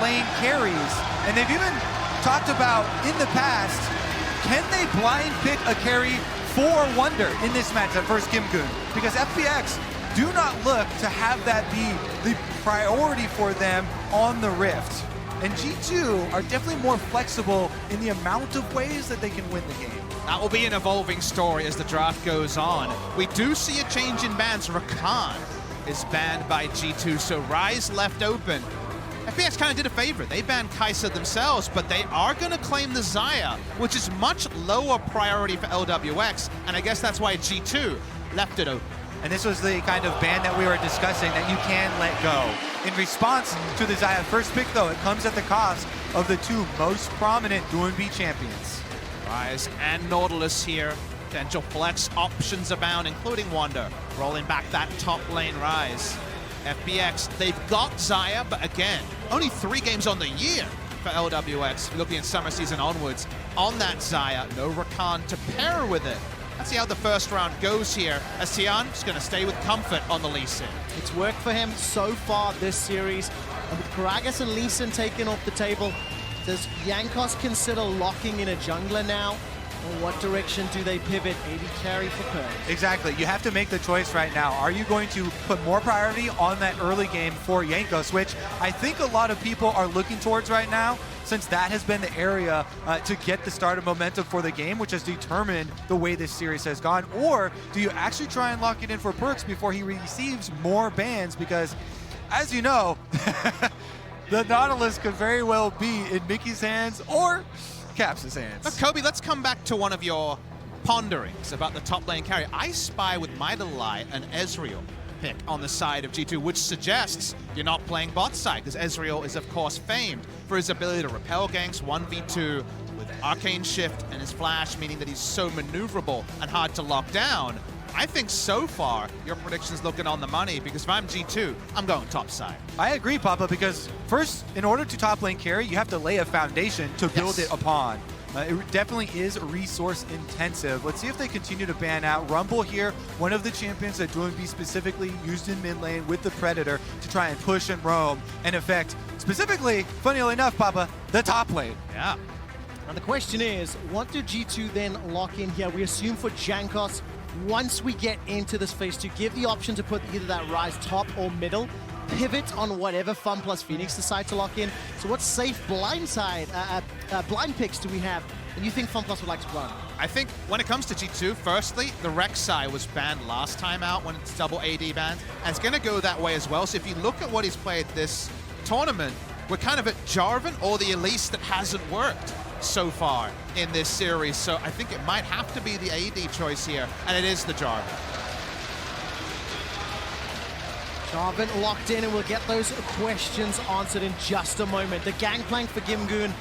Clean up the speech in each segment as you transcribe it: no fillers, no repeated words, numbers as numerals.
lane carries. And they've even talked about in the past, can they blind pick a carry for Wonder in this matchup versus Gimgoon? Because FPX do not look to have that be the priority for them on the Rift. And G2 are definitely more flexible in the amount of ways that they can win the game. That will be an evolving story as the draft goes on. We do see a change in bans. Rakan is banned by G2, so Ryze left open. FPX kind of did a favor. They banned Kai'Sa themselves, but they are going to claim the Xayah, which is much lower priority for LWX, and I guess that's why G2 left it open. And this was the kind of ban that we were discussing that you can let go. In response to the Xayah first pick, though, it comes at the cost of the two most prominent DoinB champions. Ryze and Nautilus here. Potential flex options abound, including Wonder. Rolling back that top lane Ryze. FPX, they've got Xayah, but again, only 3 games on the year for LWX, looking at summer season onwards. On that Xayah, no Rakan to pair with it. Let's see how the first round goes here, as Tian is going to stay with comfort on the Lee Sin. It's worked for him so far this series. And with Gragas and Lee Sin taken off the table, does Jankos consider locking in a jungler now? Or what direction do they pivot? AD carry for Perk. Exactly. You have to make the choice right now. Are you going to put more priority on that early game for Jankos, which I think a lot of people are looking towards right now, since that has been the area to get the start of momentum for the game, which has determined the way this series has gone? Or do you actually try and lock it in for Perks before he receives more bans? Because, as you know, the Nautilus could very well be in Mickey's hands or Caps' hands. But Kobe, let's come back to one of your ponderings about the top lane carry. I spy with my little eye an Ezreal pick on the side of G2, which suggests you're not playing bot side, because Ezreal is, of course, famed for his ability to repel ganks 1v2 with Arcane Shift and his flash, meaning that he's so maneuverable and hard to lock down. I think so far, your prediction's looking on the money, because if I'm G2, I'm going top side. I agree, Papa, because first, in order to top lane carry, you have to lay a foundation to build it upon. It definitely is resource intensive. Let's see if they continue to ban out Rumble here, one of the champions that DoinB specifically used in mid lane with the Predator to try and push and roam and affect, specifically, funnily enough, Papa, the top lane. Yeah. And the question is, what do G2 then lock in here? We assume for Jankos, once we get into this phase 2, give the option to put either that Ryze top or middle, pivot on whatever Fun plus Phoenix decide to lock in. So what safe blind picks do we have? And you think Fun plus would like to run? I think when it comes to G2, firstly, the Rek'Sai was banned last time out when it's double AD banned, and it's going to go that way as well. So if you look at what he's played this tournament, we're kind of at Jarvan or the Elise that hasn't worked so far in this series. So I think it might have to be the AD choice here, and it is the Jarvan. Jarvan locked in, and we'll get those questions answered in just a moment. The gangplank for Gimgoon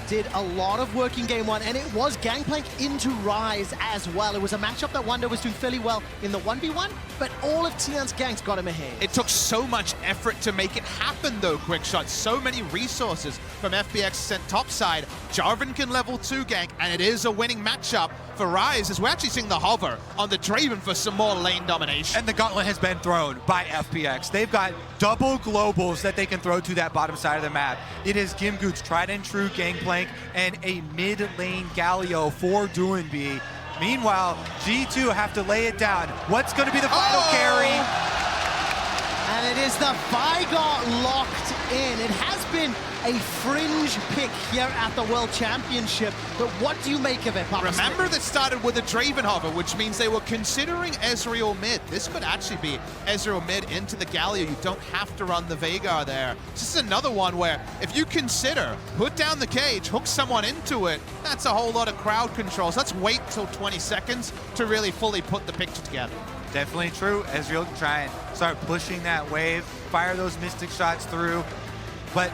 did a lot of work in game 1, and it was gangplank into Ryze as well. It was a matchup that Wonder was doing fairly well in the 1v1, but all of Tian's ganks got him ahead. It took so much effort to make it happen though, Quickshot. So many resources from FPX sent topside. Jarvan can level 2 gank, and it is a winning matchup for Ryze, as we're actually seeing the hover on the Draven for some more lane domination. And the gauntlet has been thrown by FPX. They've got double globals that they can throw to that bottom side of the map. It is Gimgoon's tried and true gangplank and a mid-lane Galio for DoinB. Meanwhile, G2 have to lay it down. What's going to be the final carry? And it is the Veigar locked in. It has been a fringe pick here at the World Championship, but what do you make of it, Papa? Remember that started with a Draven hover, which means they were considering Ezreal mid. This could actually be Ezreal mid into the Galio. You don't have to run the Veigar there. This is another one where if you consider, put down the cage, hook someone into it, that's a whole lot of crowd control. So let's wait till 20 seconds to really fully put the picture together. Definitely true. Ezreal can try and start pushing that wave, fire those Mystic shots through, but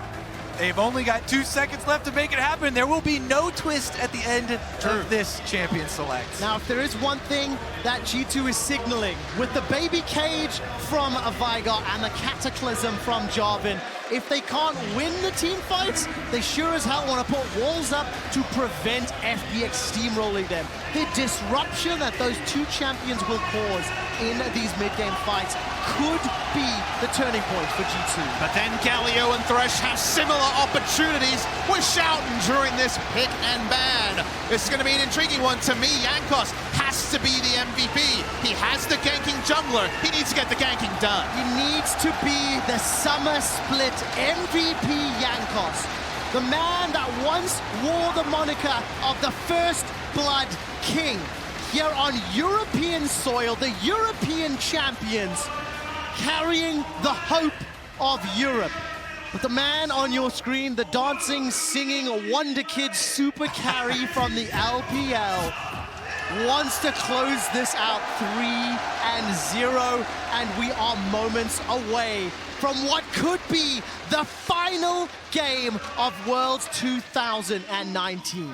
they've only got 2 seconds left to make it happen. There will be no twist at the end of this champion select. Now, if there is one thing that G2 is signaling with the baby cage from Veigar and the Cataclysm from Jarvan, if they can't win the team fights, they sure as hell want to put walls up to prevent FPX steamrolling them. The disruption that those two champions will cause in these mid-game fights could be the turning point for G2. But then Galio and Thresh have similar opportunities. We're shouting during this pick and ban. This is going to be an intriguing one. To me, Jankos has to be the MVP. He has the ganking jungler. He needs to get the ganking done. He needs to be the summer split MVP Jankos. The man that once wore the moniker of the First Blood King. Here on European soil, the European champions carrying the hope of Europe. But the man on your screen, the dancing, singing Wonder Kid super carry from the LPL, wants to close this out 3-0, and we are moments away from what could be the final game of Worlds 2019.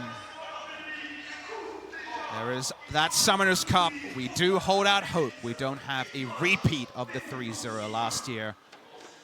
There is that Summoners Cup. We do hold out hope. We don't have a repeat of the 3-0 last year.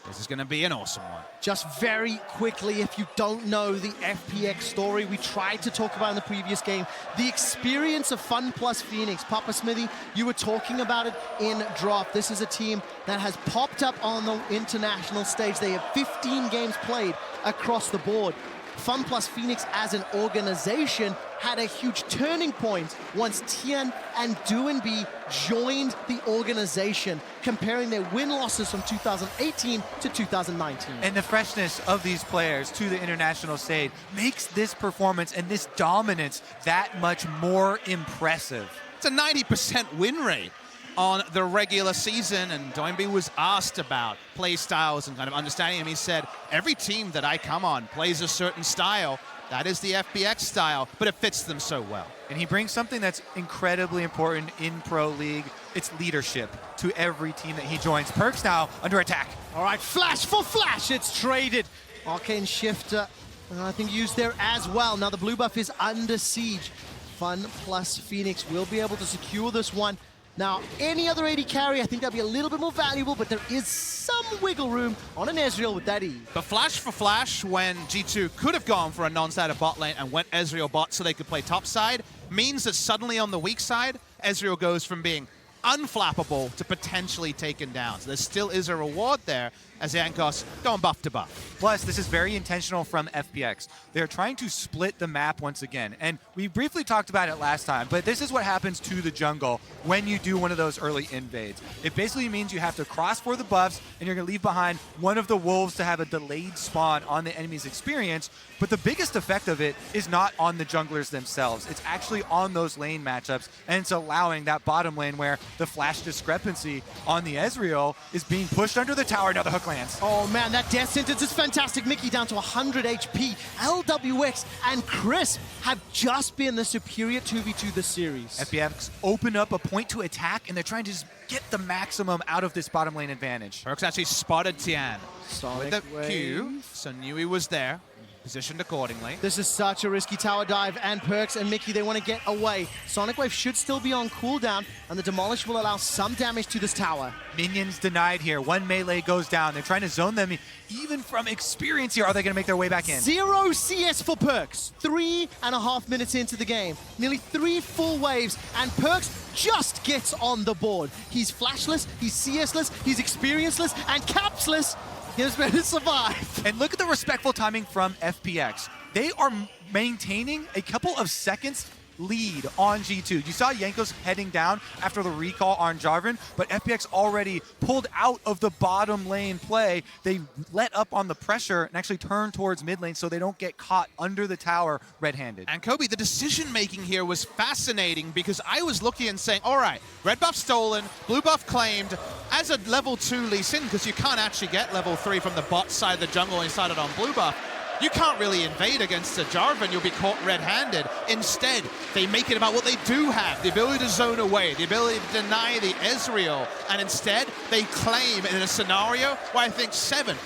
This is going to be an awesome one. Just very quickly, if you don't know the FPX story, we tried to talk about in the previous game, the experience of Fun plus Phoenix. Papa Smithy, you were talking about it in draft. This is a team that has popped up on the international stage. They have 15 games played across the board. Fun plus Phoenix as an organization had a huge turning point once Tian and Duenby joined the organization, comparing their win-losses from 2018 to 2019. And the freshness of these players to the international stage makes this performance and this dominance that much more impressive. It's a 90% win rate on the regular season, and Doinby was asked about play styles and kind of understanding him. He said, every team that I come on plays a certain style. That is the FPX style, but it fits them so well. And he brings something that's incredibly important in Pro League. It's leadership to every team that he joins. Perks now under attack. All right, flash for flash, it's traded. Arcane Shifter, I think, used there as well. Now the blue buff is under siege. Fun plus Phoenix will be able to secure this one. Now, any other AD carry, I think that'd be a little bit more valuable, but there is some wiggle room on an Ezreal with that E. But flash for flash, when G2 could have gone for a non-static bot lane and went Ezreal bot so they could play top side, means that suddenly on the weak side, Ezreal goes from being unflappable to potentially taken down. So there still is a reward there as Jankos going buff to buff. Plus, this is very intentional from FPX. They're trying to split the map once again. And we briefly talked about it last time, but this is what happens to the jungle when you do one of those early invades. It basically means you have to cross for the buffs, and you're going to leave behind one of the wolves to have a delayed spawn on the enemy's experience. But the biggest effect of it is not on the junglers themselves. It's actually on those lane matchups, and it's allowing that bottom lane where the flash discrepancy on the Ezreal is being pushed under the tower. Now the hook lands. Oh man, that death sentence is fantastic. Mickey down to 100 HP. LWX and Crisp have just been the superior 2v2 this series. FPX open up a point to attack, and they're trying to just get the maximum out of this bottom lane advantage. Perks actually spotted Tian Sonic with the Q, wave. so knew he was there. Positioned accordingly. This is such a risky tower dive, and Perks and Mickey, they want to get away. Sonic Wave should still be on cooldown, and the Demolish will allow some damage to this tower. Minions denied here. One melee goes down. They're trying to zone them even from experience here. Are they going to make their way back in? 0 CS for Perks. 3.5 minutes into the game. Nearly 3 full waves, and Perks just gets on the board. He's flashless, he's CS-less, he's experienceless, and capsless. He's better to survive. And look at the respectful timing from FPX. They are maintaining a couple of seconds lead on G2. You saw Jankos heading down after the recall on Jarvan, but FPX already pulled out of the bottom lane play. They let up on the pressure and actually turned towards mid lane so they don't get caught under the tower red-handed. And Kobe, the decision-making here was fascinating because I was looking and saying, all right, red buff stolen, blue buff claimed. As a level 2 Lee Sin, because you can't actually get level 3 from the bot side of the jungle and started on blue buff, you can't really invade against a Jarvan, you'll be caught red-handed. Instead, they make it about what they do have, the ability to zone away, the ability to deny the Ezreal, and instead, they claim in a scenario where I think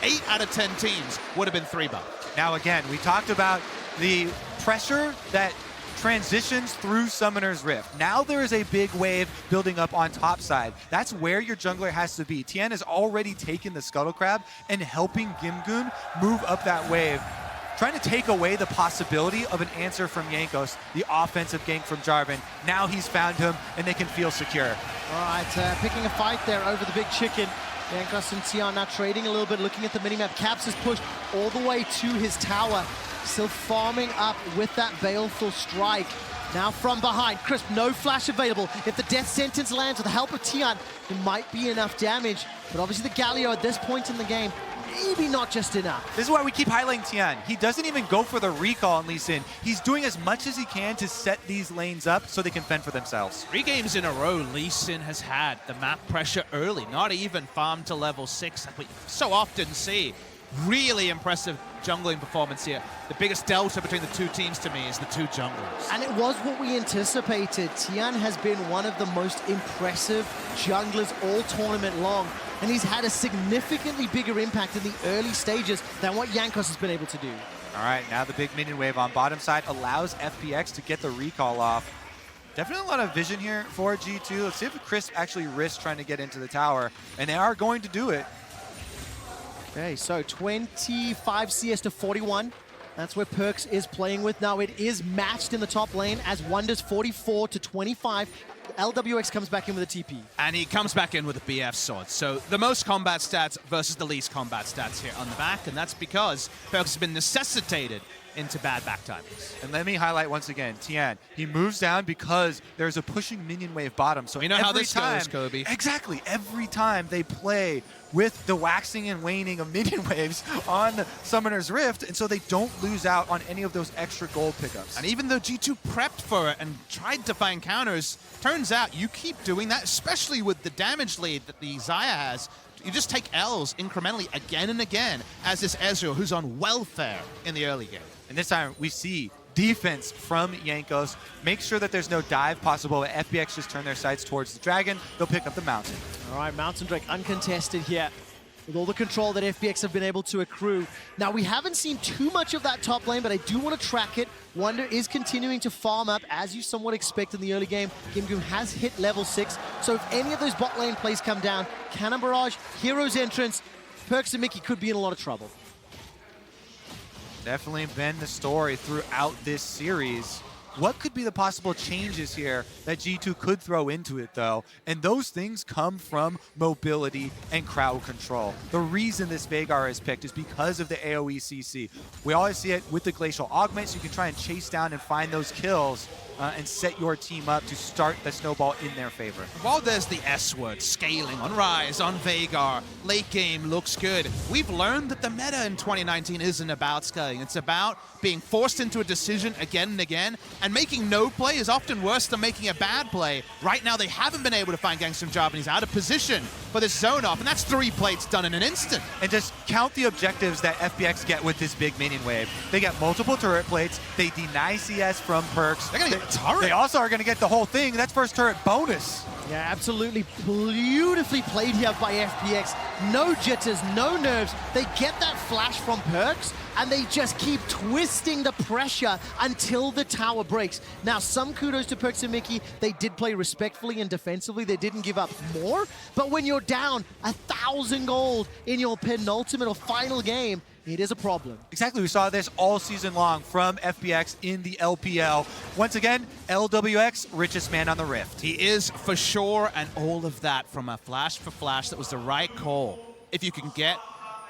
8 out of 10 teams would have been 3 buff. Now again, we talked about the pressure that transitions through Summoner's Rift. Now there is a big wave building up on top side. That's where your jungler has to be. Tian has already taken the Scuttle Crab and helping Gimgoon move up that wave, trying to take away the possibility of an answer from Jankos, the offensive gank from Jarvan. Now he's found him, and they can feel secure. All right, picking a fight there over the big chicken. Jankos and Tian now trading a little bit, looking at the minimap. Caps is pushed all the way to his tower, still farming up with that baleful strike. Now from behind, Crisp, no flash available. If the death sentence lands with the help of Tian, it might be enough damage. But obviously the Galio at this point in the game, maybe not just enough. This is why we keep highlighting Tian. He doesn't even go for the recall on Lee Sin. He's doing as much as he can to set these lanes up so they can fend for themselves. 3 games in a row, Lee Sin has had the map pressure early, not even farm to level 6 like we so often see. Really impressive jungling performance here. The biggest delta between the two teams to me is the two junglers. And it was what we anticipated. Tian has been one of the most impressive junglers all tournament long, and he's had a significantly bigger impact in the early stages than what Jankos has been able to do. All right, now the big minion wave on bottom side allows FPX to get the recall off. Definitely a lot of vision here for G2. Let's see if Crisp actually risks trying to get into the tower, and they are going to do it. Okay, so 25 CS to 41. That's where Perks is playing with. Now it is matched in the top lane as Wonder's 44 to 25. LWX comes back in with a TP. And he comes back in with a BF sword. So the most combat stats versus the least combat stats here on the back, and that's because Perks has been necessitated into bad back timings. And let me highlight once again, Tian, he moves down because there's a pushing minion wave bottom. So you know how this goes, Kobe. Exactly. Every time they play with the waxing and waning of minion waves on Summoner's Rift, and so they don't lose out on any of those extra gold pickups. And even though G2 prepped for it and tried to find counters, turns out you keep doing that, especially with the damage lead that the Xayah has. You just take L's incrementally again and again as this Ezreal, who's on welfare in the early game. And this time we see defense from Jankos. Make sure that there's no dive possible. FPX just turn their sights towards the dragon. They'll pick up the mountain. All right, Mountain Drake uncontested here with all the control that FPX have been able to accrue. Now, we haven't seen too much of that top lane, but I do want to track it. Wonder is continuing to farm up, as you somewhat expect in the early game. Gimgum has hit level 6, so if any of those bot lane plays come down, Cannon Barrage, Hero's Entrance, Perks and Mickey could be in a lot of trouble. Definitely been the story throughout this series. What could be the possible changes here that G2 could throw into it, though? And those things come from mobility and crowd control. The reason this Veigar is picked is because of the AoE CC. We always see it with the Glacial Augments. You can try and chase down and find those kills and set your team up to start the snowball in their favor. While there's the S word, scaling on Ryze, on Veigar, late game looks good, we've learned that the meta in 2019 isn't about scaling. It's about being forced into a decision again and again, and making no play is often worse than making a bad play. Right now, they haven't been able to find Gangster Job, and he's out of position for this zone off, and that's 3 plates done in an instant. And just count the objectives that FPX get with this big minion wave. They get multiple turret plates, they deny CS from Perks. They're gonna get a turret. They also are gonna get the whole thing. That's first turret bonus. Yeah, absolutely beautifully played here by FPX. No jitters, no nerves. They get that flash from Perks, and they just keep twisting the pressure until the tower breaks. Now, some kudos to Perks and Mickey. They did play respectfully and defensively. They didn't give up more. But when you're down 1,000 gold in your penultimate or final game, it is a problem. Exactly, we saw this all season long from FPX in the LPL. Once again, LWX, richest man on the Rift. He is for sure, and all of that from a flash for flash. That was the right call. If you can get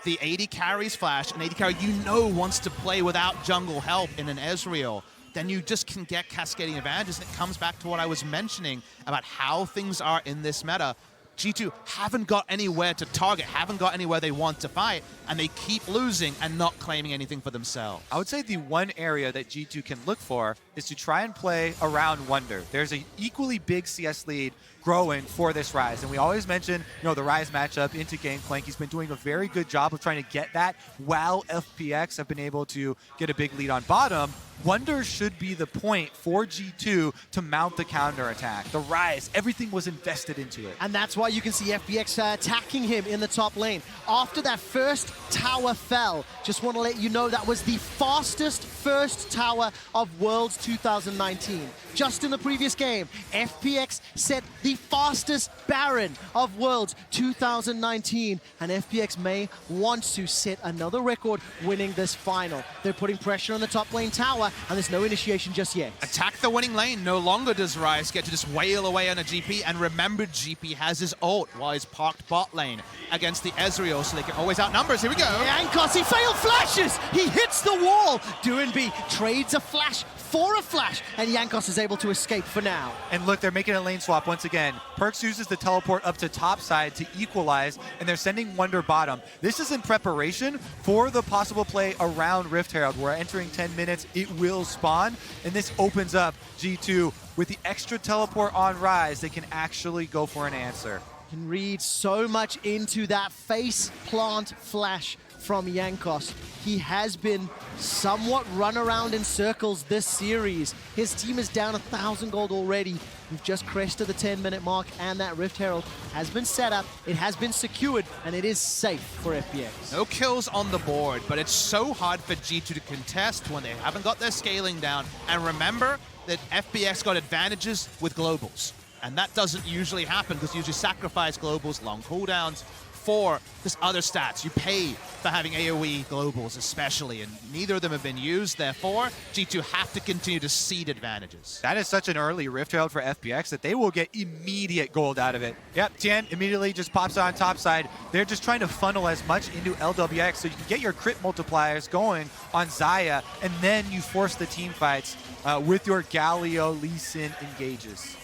the 80 carries flash, an 80 carry you know wants to play without jungle help in an Ezreal, then you just can get cascading advantages. And it comes back to what I was mentioning about how things are in this meta. G2 haven't got anywhere to target, haven't got anywhere they want to fight, and they keep losing and not claiming anything for themselves. I would say the one area that G2 can look for is to try and play around Wonder. There's an equally big CS lead growing for this Ryze, and we always mention, the Ryze matchup into Gangplank. He's been doing a very good job of trying to get that while FPX have been able to get a big lead on bottom. Wonder should be the point for G2 to mount the counterattack. The Ryze, everything was invested into it. And that's why you can see FPX attacking him in the top lane. After that first tower fell, just want to let you know that was the fastest first tower of Worlds 2019. Just in the previous game, FPX set the fastest Baron of Worlds 2019, and FPX may want to set another record winning this final. They're putting pressure on the top lane tower, and there's no initiation just yet. Attack the winning lane. No longer does Rise get to just wail away on a GP. And remember, GP has his ult while he's parked bot lane against the Ezreal, so they can always outnumber us. Here we go. Jankos, he failed flashes! He hits the wall! Doinb trades a flash for a flash, and Jankos is able to escape for now. And look, they're making a lane swap once again. Perkz uses the teleport up to top side to equalize, and they're sending Wonder bottom. This is in preparation for the possible play around Rift Herald. We're entering 10 minutes, it will spawn, and this opens up G2 with the extra teleport on Rise. They can actually go for an answer. Can read so much into that face plant flash from Jankos. He has been somewhat run around in circles this series. His team is down 1,000 gold already. We've just crested the 10-minute mark, and that Rift Herald has been set up, it has been secured, and it is safe for FPX. No kills on the board, but it's so hard for G2 to contest when they haven't got their scaling down. And remember that FPX got advantages with globals. And that doesn't usually happen because you usually sacrifice globals, long cooldowns, for this other stats. You pay for having AoE globals especially, and neither of them have been used. Therefore, G2 have to continue to cede advantages. That is such an early Rift Herald for FPX that they will get immediate gold out of it. Yep, Tien immediately just pops on top side. They're just trying to funnel as much into LWX so you can get your crit multipliers going on Xayah, and then you force the team fights with your Galio Lee Sin engages.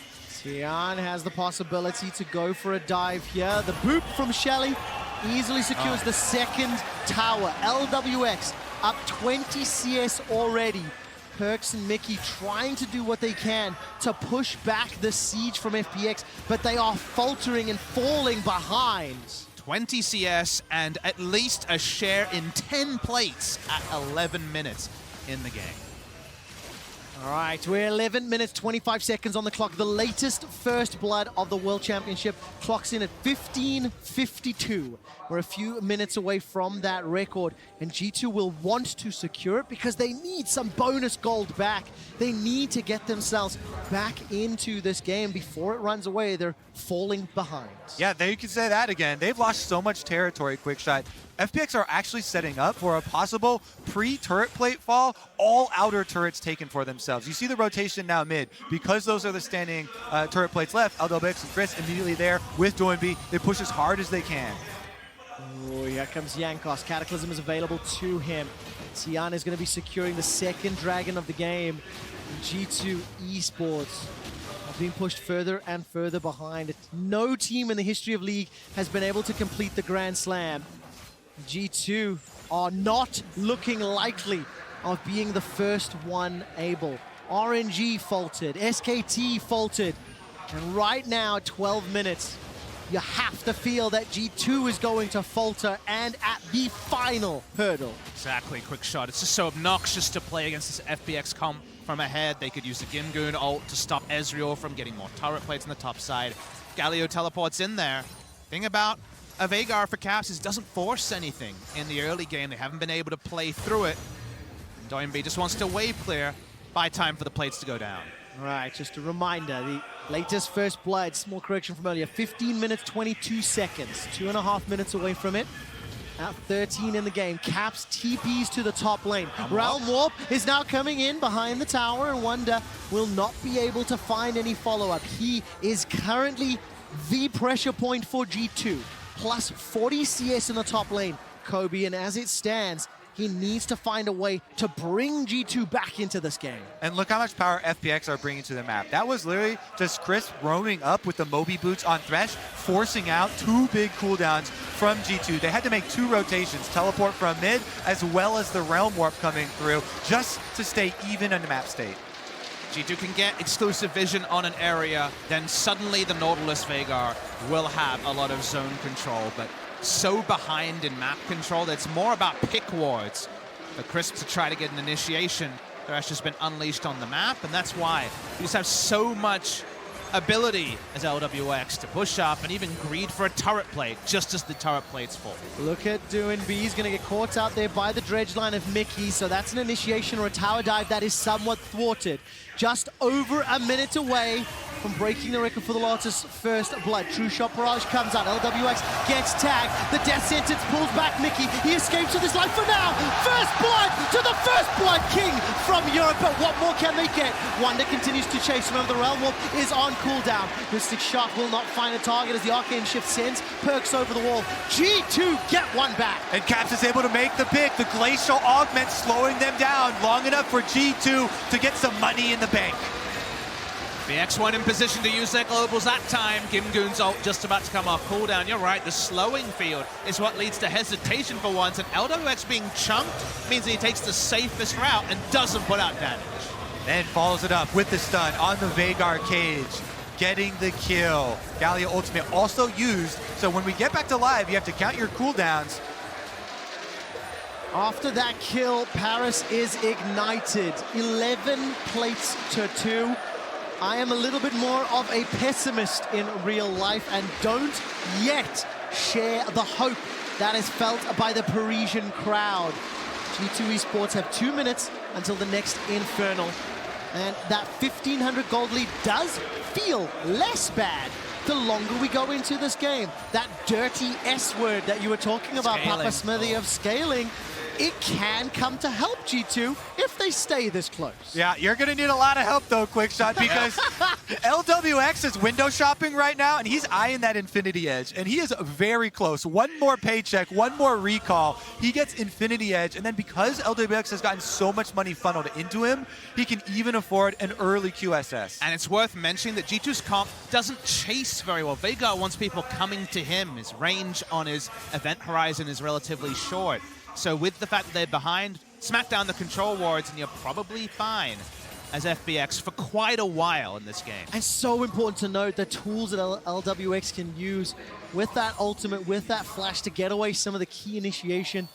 Tian has the possibility to go for a dive here. The boop from Shelly easily secures the second tower. LWX up 20 CS already. Perkz and Mickey trying to do what they can to push back the siege from FPX, but they are faltering and falling behind. 20 CS and at least a share in 10 plates at 11 minutes in the game. All right, we're 11 minutes, 25 seconds on the clock. The latest first blood of the World Championship clocks in at 15:52. We're a few minutes away from that record, and G2 will want to secure it because they need some bonus gold back. They need to get themselves back into this game before it runs away. They're falling behind. Yeah, there you can say that again. They've lost so much territory, Quickshot. FPX are actually setting up for a possible pre-turret plate fall, all outer turrets taken for themselves. You see the rotation now mid. Because those are the standing turret plates left, LWX and Chris immediately there with Doinb. They push as hard as they can. Oh, here comes Jankos. Cataclysm is available to him. Tian is going to be securing the second dragon of the game. G2 Esports are being pushed further and further behind. No team in the history of League has been able to complete the Grand Slam. G2 are not looking likely of being the first one able. RNG faltered, SKT faltered, and right now, 12 minutes, you have to feel that G2 is going to falter, and at the final hurdle. Exactly, quick shot. It's just so obnoxious to play against this FPX comp from ahead. They could use the Gimgoon ult to stop Ezreal from getting more turret plates on the top side. Galio teleports in there. Thing about a Veigar for Caps is doesn't force anything in the early game. They haven't been able to play through it. Doinb just wants to wave clear, buy time for the plates to go down. All right, just a reminder, the latest first blood, small correction from earlier, 15 minutes, 22 seconds, 2.5 minutes away from it. At 13 in the game, Caps TPs to the top lane. Realm Warp is now coming in behind the tower, and Wonder will not be able to find any follow-up. He is currently the pressure point for G2. Plus 40 CS in the top lane, Kobe, and as it stands, he needs to find a way to bring G2 back into this game. And look how much power FPX are bringing to the map. That was literally just Chris roaming up with the Moby boots on Thresh, forcing out 2 big cooldowns from G2. They had to make 2 rotations, teleport from mid, as well as the Realm Warp coming through, just to stay even on the map state. G2 can get exclusive vision on an area, then suddenly the Nautilus Veigar will have a lot of zone control, but so behind in map control that it's more about pick wards for Chris to try to get an initiation. Thresh has been unleashed on the map, and that's why you just have so much ability as LWX to push up and even greed for a turret plate just as the turret plates fall. Look at Doinb. He's going to get caught out there by the dredge line of Mickey, so that's an initiation or a tower dive that is somewhat thwarted. Just over a minute away from breaking the record for the Lotus first blood. True Shot Barrage comes out. LWX gets tagged. The death sentence pulls back Mickey. He escapes with his life for now. First blood to the first blood. #1 king from Europe, but what more can they get? Wonder continues to chase. Remember, the Realm Warp is on cooldown. Mystic Shark will not find a target as the Arcane Shift sends Perks over the wall. G2 get one back. And Caps is able to make the pick. The Glacial Augment slowing them down long enough for G2 to get some money in the bank. FPX weren't in position to use their globals that time. Gimgoon's ult just about to come off cooldown. You're right, the slowing field is what leads to hesitation for once, and LWX being chunked means that he takes the safest route and doesn't put out damage. Then follows it up with the stun on the Veigar cage, getting the kill. Galio ultimate also used, so when we get back to live, you have to count your cooldowns. After that kill, Paris is ignited. 11 plates to 2. I am a little bit more of a pessimist in real life and don't yet share the hope that is felt by the Parisian crowd. G2 Esports have 2 minutes until the next Infernal, and that 1,500 gold lead does feel less bad the longer we go into this game. That dirty S word that you were talking about, Scaling. Papa Smithy, of scaling, it can come to help G2 if they stay this close. Yeah, you're going to need a lot of help, though, Quickshot, because LWX is window shopping right now, and he's eyeing that Infinity Edge, and he is very close. One more paycheck, one more recall, he gets Infinity Edge, and then because LWX has gotten so much money funneled into him, he can even afford an early QSS. And it's worth mentioning that G2's comp doesn't chase very well. Veigar wants people coming to him. His range on his event horizon is relatively short. So with the fact that they're behind, smack down the control wards and you're probably fine as FPX for quite a while in this game. And so important to note the tools that LWX can use with that ultimate, with that flash to get away some of the key initiation.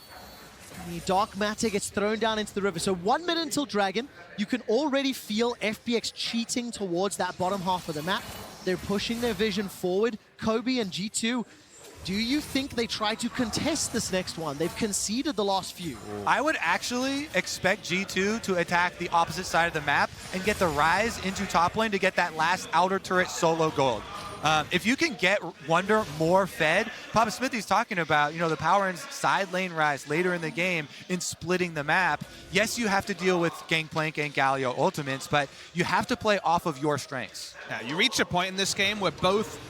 The Dark Matter gets thrown down into the river. So 1 minute until Dragon, you can already feel FPX cheating towards that bottom half of the map. They're pushing their vision forward. Kobe and G2, do you think they try to contest this next one? They've conceded the last few. I would actually expect G2 to attack the opposite side of the map and get the Rise into top lane to get that last outer turret solo gold. If you can get Wonder more fed, Papa Smithy's talking about, the power and side lane Rise later in the game in splitting the map. Yes, you have to deal with Gangplank and Galio ultimates, but you have to play off of your strengths. Now, you reach a point in this game where both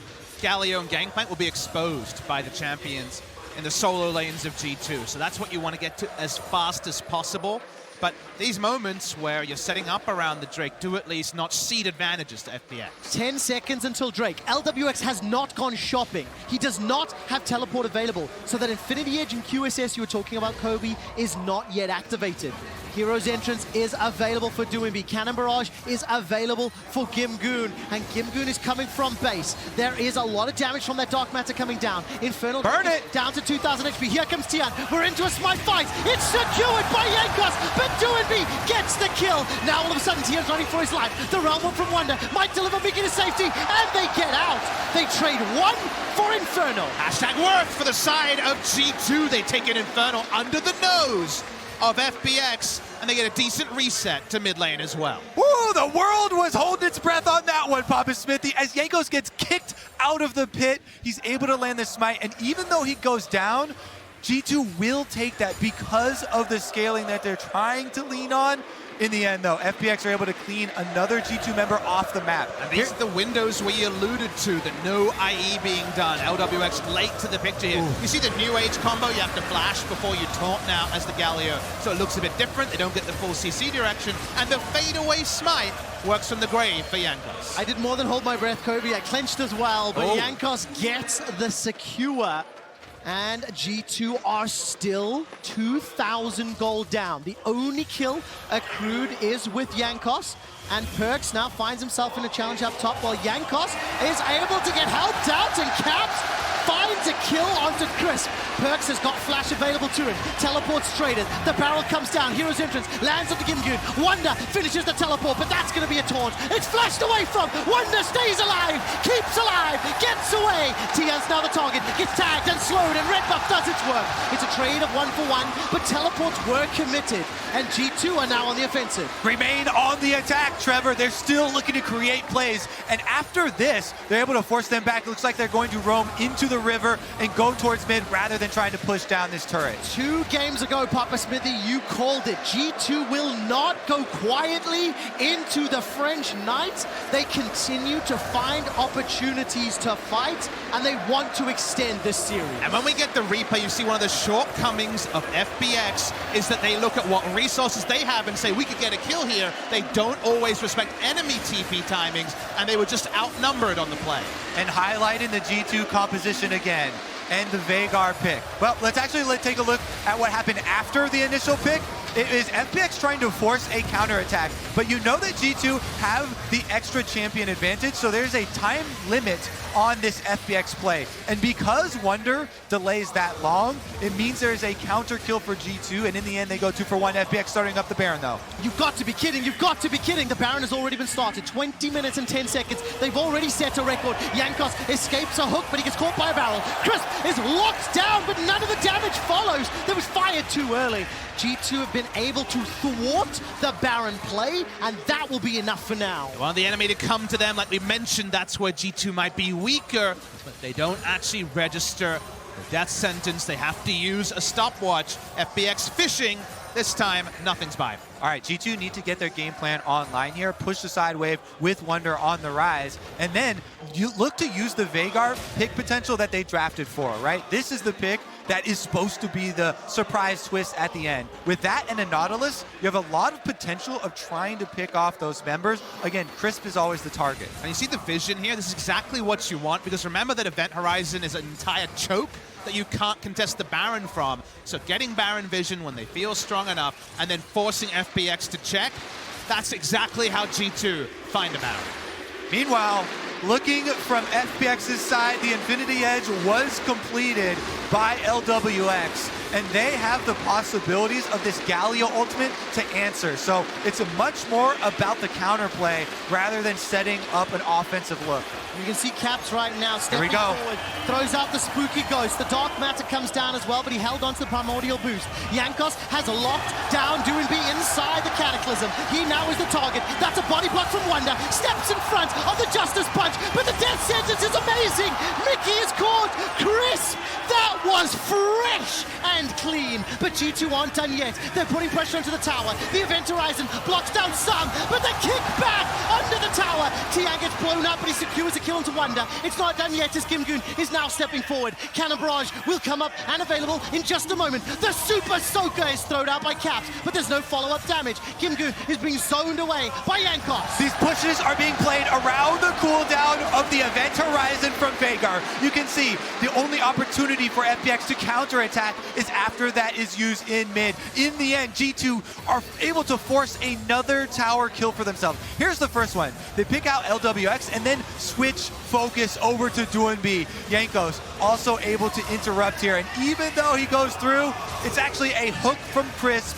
Galio and Gangplank will be exposed by the champions in the solo lanes of G2. So that's what you want to get to as fast as possible. But these moments where you're setting up around the Drake do at least not cede advantages to FPX. 10 seconds until Drake. LWX has not gone shopping. He does not have teleport available. So that Infinity Edge and QSS you were talking about, Kobe, is not yet activated. Hero's Entrance is available for Doinby. Cannon Barrage is available for Gimgoon. And Gimgoon is coming from base. There is a lot of damage from that Dark Matter coming down. Infernal burn it down to 2,000 HP. Here comes Tian. We're into a smite fight. It's secured by Jankos, but Doinby gets the kill. Now all of a sudden Tian's running for his life. The Realm Warp from Wonder might deliver Mickey to safety, and they get out. They trade one for Infernal. Hashtag worth for the side of G2. They take an Infernal under the nose of FPX, and they get a decent reset to mid lane as well. Ooh, the world was holding its breath on that one, Papa Smithy. As Jankos gets kicked out of the pit, he's able to land the smite, and even though he goes down, G2 will take that because of the scaling that they're trying to lean on. In the end, though, FPX are able to clean another G2 member off the map. And these are the windows we alluded to, the no IE being done. LWX late to the picture here. Ooh. You see the New Age combo, you have to flash before you taunt now as the Galio. So it looks a bit different, they don't get the full CC direction, and the fadeaway smite works from the grave for Jankos. I did more than hold my breath, Kobe. I clenched as well, but Jankos gets the secure. And G2 are still 2,000 gold down. The only kill accrued is with Jankos. And Perks now finds himself in a challenge up top while Jankos is able to get helped out, and Caps finds a kill onto Crisp. Perks has got flash available to him. Teleports traded. The barrel comes down. Hero's Entrance lands onto Gimgoon. Wonder finishes the teleport, but that's going to be a taunt. It's flashed away from. Wonder stays alive, keeps alive, gets away. Tian's now the target, gets tagged and slowed, and Red Buff does its work. It's a trade of 1 for 1, but teleports were committed, and G2 are now on the offensive. Remain on the attack, Trevor. They're still looking to create plays, and after this, they're able to force them back. It looks like they're going to roam into the river and go towards mid rather than trying to push down this turret. 2 games ago, Papa Smithy, you called it. G2 will not go quietly into the French night. They continue to find opportunities to fight, and they want to extend this series. And when we get the replay, you see one of the shortcomings of FPX is that they look at what resources they have and say, we could get a kill here. They don't always respect enemy TP timings, and they were just outnumbered on the play. And highlighting the G2 composition again, and the Veigar pick. Well, let's take a look at what happened after the initial pick. It is FPX trying to force a counterattack, but you know that G2 have the extra champion advantage, so there's a time limit on this FPX play. And because Wonder delays that long, it means there's a counter kill for G2, and in the end they go 2 for 1. FPX starting up the Baron though. You've got to be kidding, you've got to be kidding. The Baron has already been started. 20 minutes and 10 seconds. They've already set a record. Jankos escapes a hook, but he gets caught by a barrel. Crisp is locked down, but none of the damage follows. That was fired too early. G2 have been able to thwart the Baron play, and that will be enough for now. They want the enemy to come to them. Like we mentioned, that's where G2 might be weaker, but they don't actually register the death sentence. They have to use a stopwatch. FPX fishing. This time, nothing's by. All right, G2 need to get their game plan online here, push the side wave with Wonder on the rise, and then you look to use the Veigar pick potential that they drafted for, right? This is the pick that is supposed to be the surprise twist at the end. With that and a Nautilus, you have a lot of potential of trying to pick off those members. Again, Crisp is always the target. And you see the vision here? This is exactly what you want, because remember that Event Horizon is an entire choke that you can't contest the Baron from. So getting Baron vision when they feel strong enough and then forcing FPX to check, that's exactly how G2 find a Baron. Meanwhile, looking from FPX's side, the Infinity Edge was completed by LWX, and they have the possibilities of this Galio ultimate to answer. So it's much more about the counterplay rather than setting up an offensive look. You can see Caps right now stepping forward, throws out the Spooky Ghost. The Dark Matter comes down as well, but he held onto the Primordial Boost. Jankos has locked down Doing B inside the Cataclysm. He now is the target. That's a body block from Wonder. Steps in front of the Justice Punch, but the death sentence is amazing. Mickey is caught. Crisp. That was fresh and clean, but G2 aren't done yet. They're putting pressure onto the tower. The Event Horizon blocks down some, but the kick back under the tower. Tian gets blown up, but he secures a kill into Wonder. It's not done yet as Gimgoon is now stepping forward. Cannon Barrage will come up and available in just a moment. The Super Soaker is thrown out by Caps, but there's no follow-up damage. Gimgoon is being zoned away by Jankos. These pushes are being played around the cooldown of the Event Horizon from Veigar. You can see the only opportunity for FPX to counterattack is after that is used in mid. In the end, G2 are able to force another tower kill for themselves. Here's the first one. They pick out LWX and then switch focus over to Doing B. Jankos also able to interrupt here, and even though he goes through, it's actually a hook from Crisp,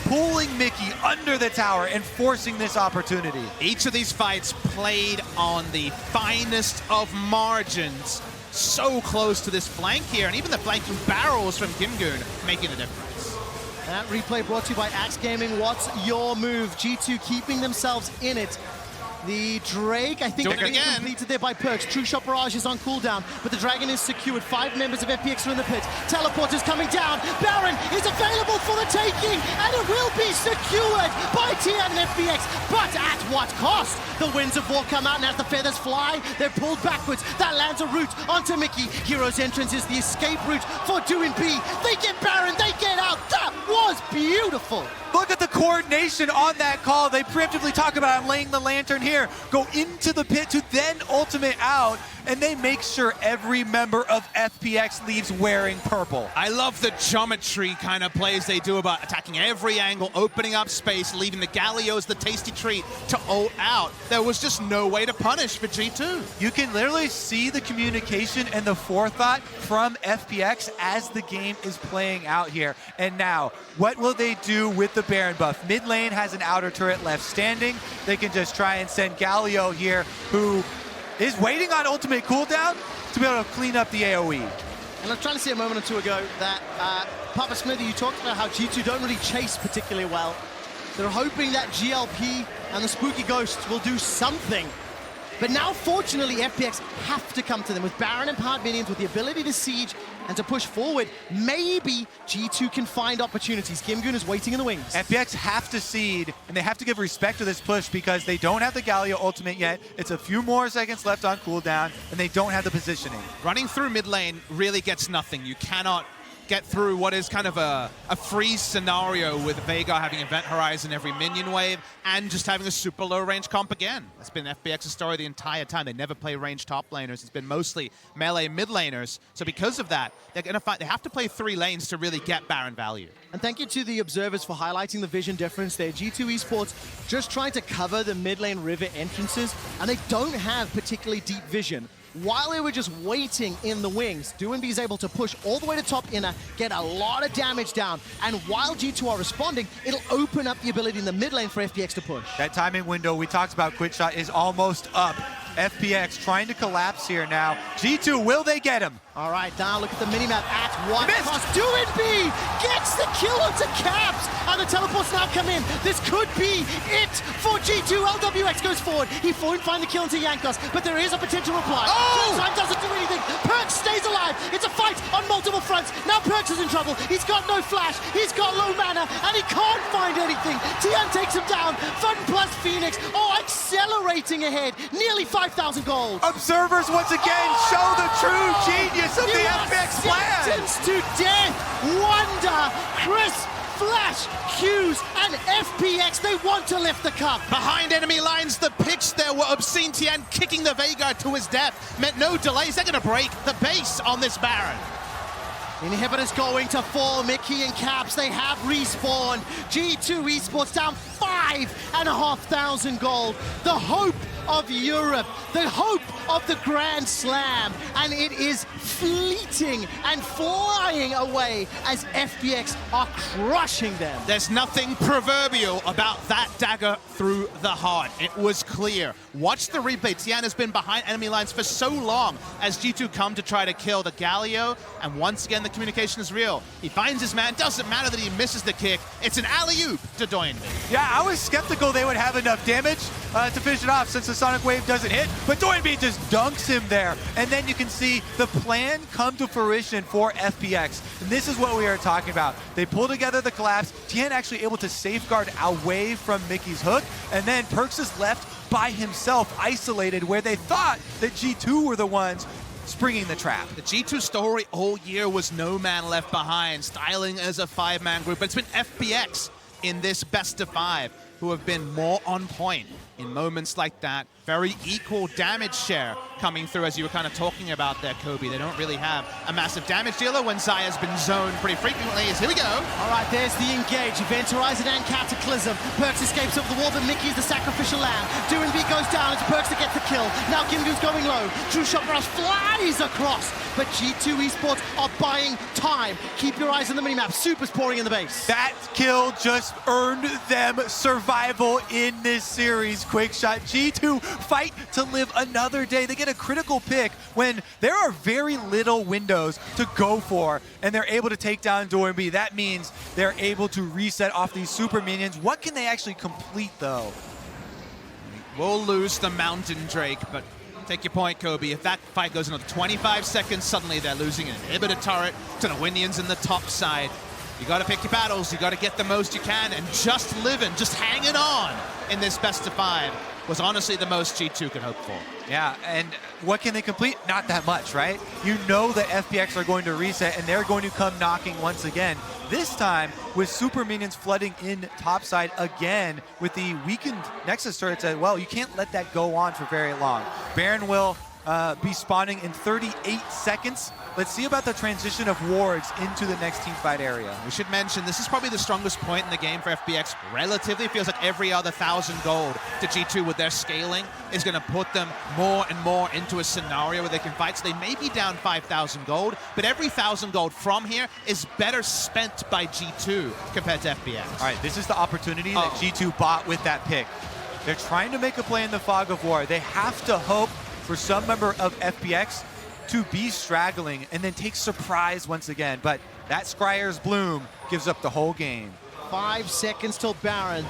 pulling Mickey under the tower and forcing this opportunity. Each of these fights played on the finest of margins. So close to this flank here, and even the flanking barrels from Gimgoon making a difference. That replay brought to you by Axe Gaming. What's your move? G2 keeping themselves in it. The Drake, I think, completed there by Perks. True Shot Barrage is on cooldown, but the Dragon is secured. 5 members of FPX are in the pit. Teleporter's coming down. Baron is available for the taking, and it will be secured by Tian and FPX. But at what cost? The Winds of War come out, and as the feathers fly, they're pulled backwards. That lands a route onto Mickey. Hero's Entrance is the escape route for Doing B. They get Baron, they get out. That was beautiful. Look at the coordination on that call. They preemptively talk about, I'm laying the lantern here, go into the pit to then ultimate out, and they make sure every member of FPX leaves wearing purple. I love the geometry kind of plays they do about attacking every angle, opening up space, leaving the Galios the tasty treat to ult out. There was just no way to punish for G2. You can literally see the communication and the forethought from FPX as the game is playing out here. And now, what will they do with the Baron buff? Mid lane has an outer turret left standing. They can just try and send Galio here, who is waiting on ultimate cooldown to be able to clean up the AoE. And I was trying to say a moment or two ago that Papa Smithy, you talked about how G2 don't really chase particularly well. They're hoping that GLP and the Spooky Ghost will do something. But now, fortunately, FPX have to come to them with Baron and Part Minions with the ability to siege and to push forward, maybe G2 can find opportunities. Gimgoon is waiting in the wings. FPX have to seed, and they have to give respect to this push because they don't have the Galio ultimate yet. It's a few more seconds left on cooldown, and they don't have the positioning. Running through mid lane really gets nothing. You cannot get through what is kind of a freeze scenario with Veigar having Event Horizon every minion wave and just having a super low range comp again. That's been FPX's story the entire time. They never play range top laners. It's been mostly melee mid laners. So because of that, they're gonna find they have to play 3 lanes to really get Baron value. And thank you to the observers for highlighting the vision difference there. G2 Esports just trying to cover the mid lane river entrances, and they don't have particularly deep vision. While they were just waiting in the wings, Doinby is able to push all the way to top inner, get a lot of damage down, and while G2 are responding, it'll open up the ability in the mid lane for FPX to push. That timing window we talked about, Quickshot, is almost up. FPX trying to collapse here now. G2, will they get him? All right, now look at the minimap at what Missed. cost. Doinby gets the kill onto Caps, and the teleports now come in. This could be it for G2. LWX goes forward. He won't find the kill into Jankos, but there is a potential reply. Oh! Time doesn't do anything. Perkz stays alive. It's a fight on multiple fronts. Now Perkz is in trouble. He's got no flash. He's got low mana, and he can't find anything. Tian takes him down. Fun plus Phoenix. Oh, accelerating ahead. Nearly 5,000 gold. Observers once again show the true genius of the FPX plan. Sentenced to death. Wonder, Chris, Flash, Q's, and FPX, they want to lift the cup. Behind enemy lines, the picks there were obscene. Tian kicking the Veigar to his death. Meant no delays. They're going to break the base on this Baron. Inhibitors going to fall. Mickey and Caps, they have respawned. G2 Esports down 5,500 gold. The hope of Europe, the hope of the Grand Slam, and it is fleeting and flying away as FPX are crushing them. There's nothing proverbial about that dagger through the heart. It was clear. Watch the replay. Tian has been behind enemy lines for so long as G2 come to try to kill the Galio, and once again the communication is real. He finds his man. Doesn't matter that he misses the kick. It's an alley-oop to Doinby. Yeah, I was skeptical they would have enough damage to finish it off since the Sonic Wave doesn't hit, but Doinby just dunks him there. And then you can see the plan come to fruition for FPX. And this is what we are talking about. They pull together the collapse. Tian actually able to safeguard away from Mickey's hook, and then Perkz is left by himself, isolated, where they thought that G2 were the ones springing the trap. The G2 story all year was no man left behind, styling as a 5-man group, but it's been FPX in this best of 5 who have been more on point in moments like that. Very equal damage share coming through, as you were kind of talking about there, Kobe. They don't really have a massive damage dealer when Zaya's been zoned pretty frequently. Here we go. All right, there's the engage. Event Horizon and Cataclysm. Perkz escapes over the wall, but Mickey's the sacrificial lamb. Doinby goes down. It's Perkz that gets the kill. Now Gimgoon's going low. True Shot Rush flies across, but G2 Esports are buying time. Keep your eyes on the minimap. Super's pouring in the base. That kill just earned them survival in this series. Quickshot. G2 fight to live another day. They get a critical pick when there are very little windows to go for, and they're able to take down Doinby. That means they're able to reset off these super minions. What can they actually complete, though? We'll lose the Mountain Drake, but take your point, Kobe. If that fight goes another 25 seconds, suddenly they're losing an inhibitor turret to the Winions in the top side. You got to pick your battles. You got to get the most you can, and just living, just hanging on in this best of 5 was honestly the most G2 could hope for. Yeah, and what can they complete? Not that much, right? You know that FPX are going to reset, and they're going to come knocking once again. This time, with super minions flooding in topside again, with the weakened Nexus turrets as well. You can't let that go on for very long. Baron will be spawning in 38 seconds. Let's see about the transition of wards into the next teamfight area. We should mention this is probably the strongest point in the game for FPX. Relatively, feels like every other 1,000 gold to G2 with their scaling is going to put them more and more into a scenario where they can fight. So they may be down 5,000 gold, but every 1,000 gold from here is better spent by G2 compared to FPX. All right, this is the opportunity that G2 bought with that pick. They're trying to make a play in the fog of war. They have to hope for some member of FPX to be straggling and then take surprise once again. But that Scryer's Bloom gives up the whole game. 5 seconds till Baron.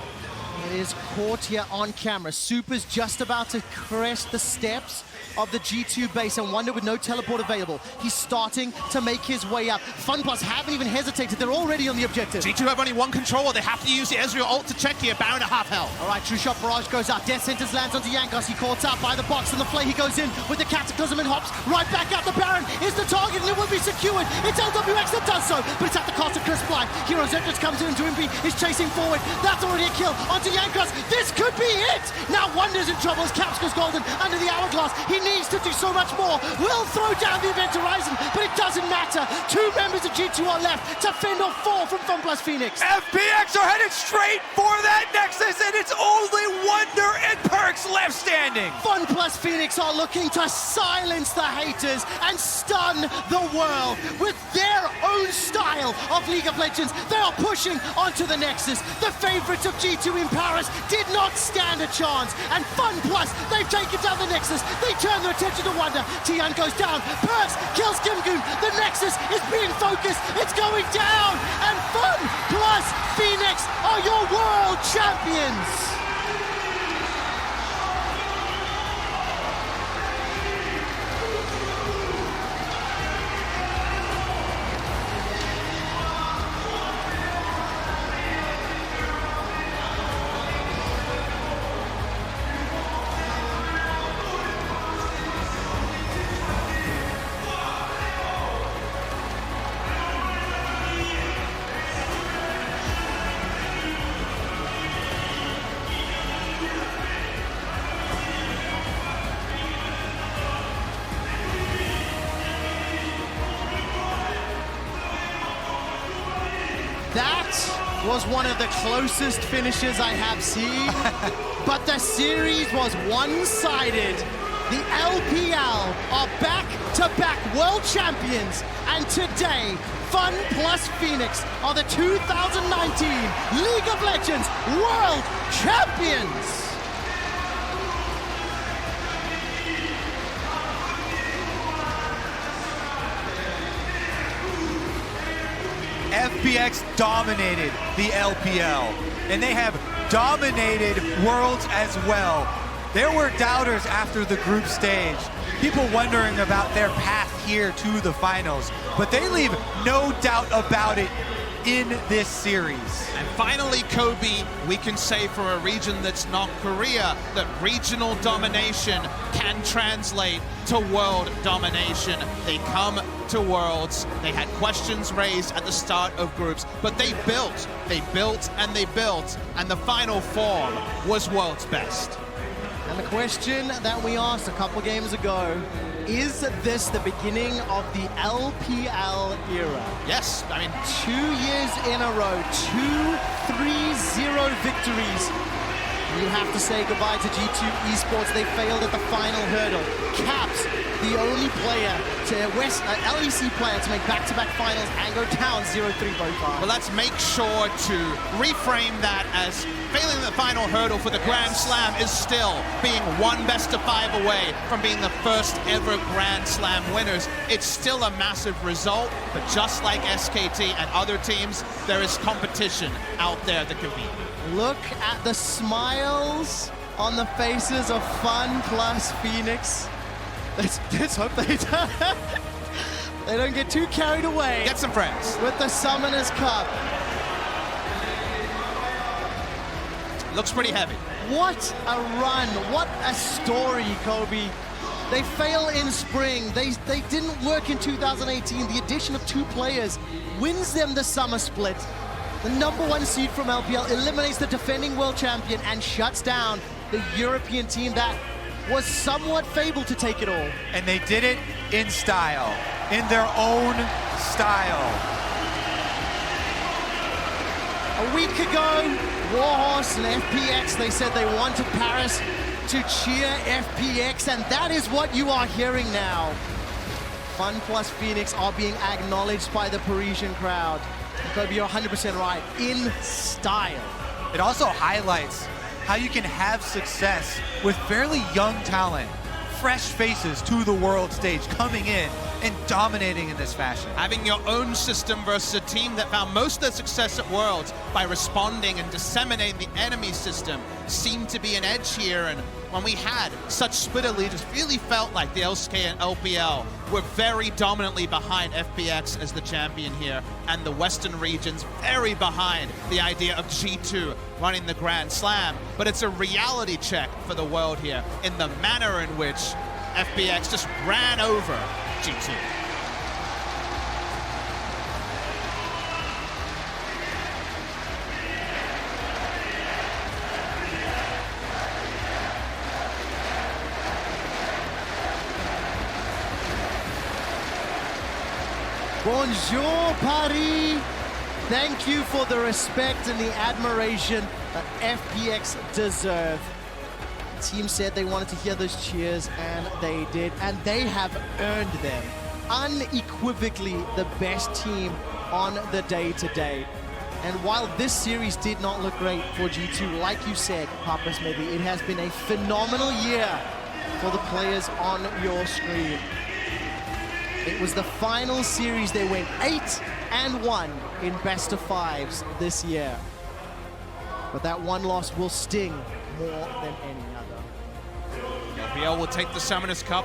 It is caught here on camera. Super's just about to crest the steps. of the G2 base, and Wonder with no teleport available. He's starting to make his way up. FunPlus haven't even hesitated. They're already on the objective. G2 have only one controller. They have to use the Ezreal ult to check here. Baron at half health. All right, True Shot Barrage goes out. Death Sentence lands onto Jankos. He caught out by the box and the flay. He goes in with the Cataclysm and hops right back out. The Baron is the target and it will be secured. It's LWX that does so, but it's at the cost of Chris Fly. Hero Zetris comes in and Dwimby is chasing forward. That's already a kill onto Jankos. This could be it. Now Wonder's in trouble as Caps goes golden under the hourglass. He needs to do so much more. Will throw down the event horizon, but it doesn't matter. 2 members of G2 are left to fend off 4 from FunPlus Phoenix. FPX are headed straight for that Nexus, and it's only Wonder and Perks left standing. FunPlus Phoenix are looking to silence the haters and stun the world with their own style of League of Legends. They are pushing onto the Nexus. The favorites of G2 in Paris did not stand a chance, and FunPlus, they've taken down the Nexus. They turn their attention to Wonder. Tian goes down. Perks kills Gimgoon. The Nexus is being focused. It's going down, and FunPlus Phoenix are your world champions. That was one of the closest finishes I have seen, but the series was one-sided. The LPL are back-to-back world champions, and today, FunPlus Phoenix are the 2019 League of Legends World Champions! FPX dominated the LPL, and they have dominated Worlds as well. There were doubters after the group stage, people wondering about their path here to the finals, but they leave no doubt about it in this series. And finally, Kobe, we can say for a region that's not Korea, that regional domination can translate to world domination. They come to Worlds. They had questions raised at the start of groups, but they built, and the final form was world's best. And the question that we asked a couple games ago, is this the beginning of the LPL era? Yes, I mean, 2 years in a row, 2-3-0 victories. You have to say goodbye to G2 Esports. They failed at the final hurdle. Caps, the only player to LEC player to make back-to-back finals and go down 0-3 both far. Well, let's make sure to reframe that as failing the final hurdle for the Grand Slam is still being one best of 5 away from being the first ever Grand Slam winners. It's still a massive result, but just like SKT and other teams, there is competition out there that can beat. Look at the smiles on the faces of FunPlus Phoenix. Let's hope they don't get too carried away. Get some friends. With the Summoners Cup. Looks pretty heavy. What a run. What a story, Kobe. They fail in spring. They didn't work in 2018. The addition of 2 players wins them the summer split. The #1 seed from LPL eliminates the defending world champion and shuts down the European team that was somewhat fabled to take it all. And they did it in style, in their own style. A week ago, Warhorse and FPX, they said they wanted Paris to cheer FPX, and that is what you are hearing now. FunPlus Phoenix are being acknowledged by the Parisian crowd. Kobe, you're 100% right, in style. It also highlights how you can have success with fairly young talent, fresh faces to the world stage coming in and dominating in this fashion. Having your own system versus a team that found most of their success at Worlds by responding and disseminating the enemy system seemed to be an edge here. And when we had such split allegiance, really felt like the LCK and LPL were very dominantly behind FPX as the champion here, and the Western regions very behind the idea of G2 running the Grand Slam. But it's a reality check for the world here in the manner in which FPX just ran over G2. Bonjour, Paris! Thank you for the respect and the admiration that FPX deserve. The team said they wanted to hear those cheers, and they did, and they have earned them. Unequivocally the best team on the day today. And while this series did not look great for G2, like you said, Papa Smithy, it has been a phenomenal year for the players on your screen. It was the final series. They went 8-1 in best of fives this year. But that one loss will sting more than any other. LPL will take the Summoners Cup.